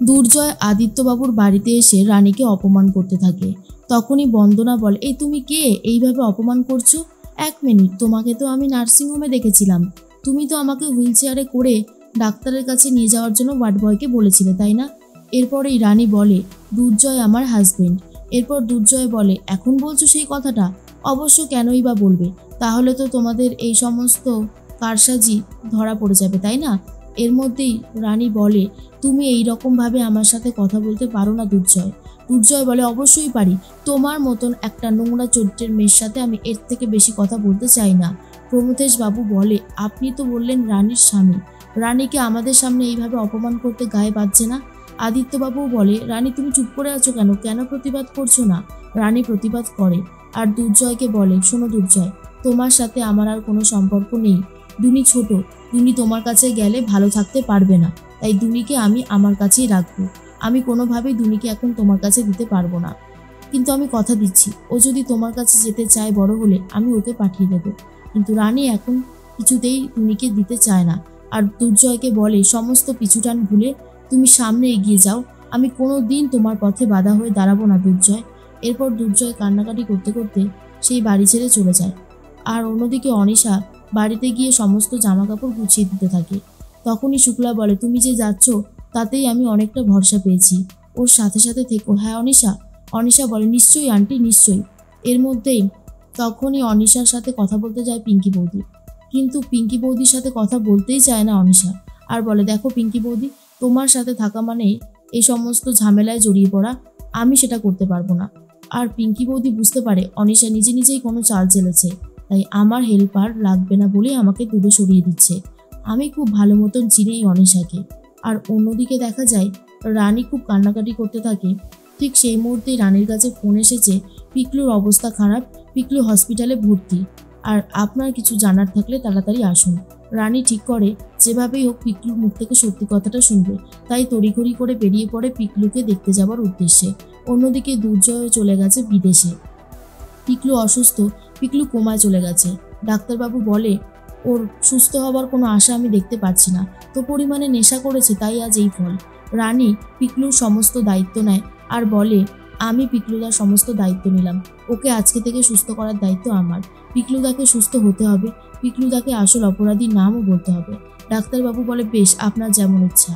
দুর্জয় আদিত্যবাবুর বাড়িতে এসে রানীকে অপমান করতে থাকে। তখনই বন্দনা বলে, এই তুমি কে, এইভাবে অপমান করছো? 1 মিনিট, তোমাকে তো আমি নার্সিংহোমে দেখেছিলাম। তুমি তো আমাকে হুইল চেয়ারে করে ডাক্তারের কাছে নিয়ে যাওয়ার জন্য ওয়ার্ড বয়কে বলেছিলে, তাই না? এরপরেই রানী বলে, দুর্জয় আমার হাজবেন্ড। এরপর দুর্জয় বলে, এখন বলছো সেই কথাটা? অবশ্য কেনই বা বলবে, তাহলে তো তোমাদের এই সমস্ত কারসাজি ধরা পড়ে যাবে, তাই না? এর মধ্যেই রানী বলে, তুমি এই রকমভাবে আমার সাথে কথা বলতে পারো না দুর্জয়। দুর্জয় বলে, অবশ্যই পারি। তোমার মতন একটা নোংরা চরিত্রের মেয়ের সাথে আমি এর থেকে বেশি কথা বলতে চাই না। প্রমথেশ বাবু বলে, আপনি তো বললেন রানীর স্বামী, রানীকে আমাদের সামনে এইভাবে অপমান করতে গায়ে বাজছে না? আদিত্যবাবু বলে, রানী তুমি চুপ করে আছো কেন, কেন প্রতিবাদ করছো না? রানী প্রতিবাদ করে আর দুর্জয়কে বলে, শোনো দুর্জয়, তোমার সাথে আমার আর কোনো সম্পর্ক নেই। দুনি ছোট, দুনি তোমার কাছে গেলে ভালো থাকতে পারবে না, তাই দুনিকে আমি আমার কাছেই রাখবো। আমি কোনোভাবেই দুনিকে এখন তোমার কাছে দিতে পারবো না, কিন্তু আমি কথা দিচ্ছি, ও যদি তোমার কাছে যেতে চায় বড় হলে আমি ওকে পাঠিয়ে দেবো। কিন্তু রানী এখন কিছুতেই দুনিকে দিতে চায় না। আর দুর্জয়কে বলে, সমস্ত পিছুটান ভুলে তুমি সামনে এগিয়ে যাও, আমি কোনো দিন তোমার পথে বাধা হয়ে দাঁড়াবো না দুর্জয়। এরপর দুর্জয় কান্নাকাটি করতে করতে সেই বাড়ি ছেড়ে চলে যায়। আর অন্যদিকে অনিশা বাড়িতে গিয়ে সমস্ত জামাকাপড় গুছিয়ে দিতে থাকে। তখনই শুক্লা বলে, তুমি যে যাচ্ছ তাতেই আমি অনেকটা ভরসা পেয়েছি, ওর সাথে সাথে থেকো। হ্যাঁ অনিশা? অনিশা বলে, নিশ্চয়ই আন্টি, নিশ্চয়ই। এর মধ্যেই তখনই অনিশার সাথে কথা বলতে যায় পিঙ্কি বৌদি, কিন্তু পিঙ্কি বৌদির সাথে কথা বলতেই চায় না অনিশা। আর বলে, দেখো পিঙ্কি বৌদি, তোমার সাথে থাকা মানে এই সমস্ত ঝামেলায় জড়িয়ে পড়া, আমি সেটা করতে পারবো না। আর পিঙ্কি বৌদি বুঝতে পারে অনিশা নিজে নিজেই কোনো চাল চেলেছে, তাই আমার হেল্পার লাগবে না বলেই আমাকে দূরে সরিয়ে দিচ্ছে। আমি খুব ভালো মতন চিনি এই অনিশাকে। আর অন্যদিকে দেখা যায় রানী খুব কান্নাকাটি করতে থাকে। ঠিক সেই মুহূর্তেই রানীর কাছে ফোন এসেছে, পিকলুর অবস্থা খারাপ, পিকলু হসপিটালে ভর্তি, আর আপনার কিছু জানার থাকলে তাড়াতাড়ি আসুন। রানী ঠিক করে যেভাবেই হোক পিকলুর মুখ থেকে সত্যি কথাটা শুনবে, তাই তড়িঘড়ি করে বেরিয়ে পড়ে পিকলুকে দেখতে যাওয়ার উদ্দেশ্যে। অন্যদিকে দুর্জয় চলে গেছে বিদেশে। পিকলু অসুস্থ, পিকলু কোমায় চলে গেছে। ডাক্তারবাবু বলে, ওর সুস্থ হবার কোনো আশা আমি দেখতে পাচ্ছি না, তো পরিমাণে নেশা করেছে, তাই আজ এই ফল। রানী পিকলুর সমস্ত দায়িত্ব নেয় আর বলে, আমি পিকলুদার সমস্ত দায়িত্ব নিলাম, ওকে আজকে থেকে সুস্থ করার দায়িত্ব আমার। পিকলুদাকে সুস্থ হতে হবে, পিকলুদাকে আসল অপরাধীর নামও বলতে হবে। ডাক্তারবাবু বলে, বেশ, আপনার যেমন ইচ্ছা।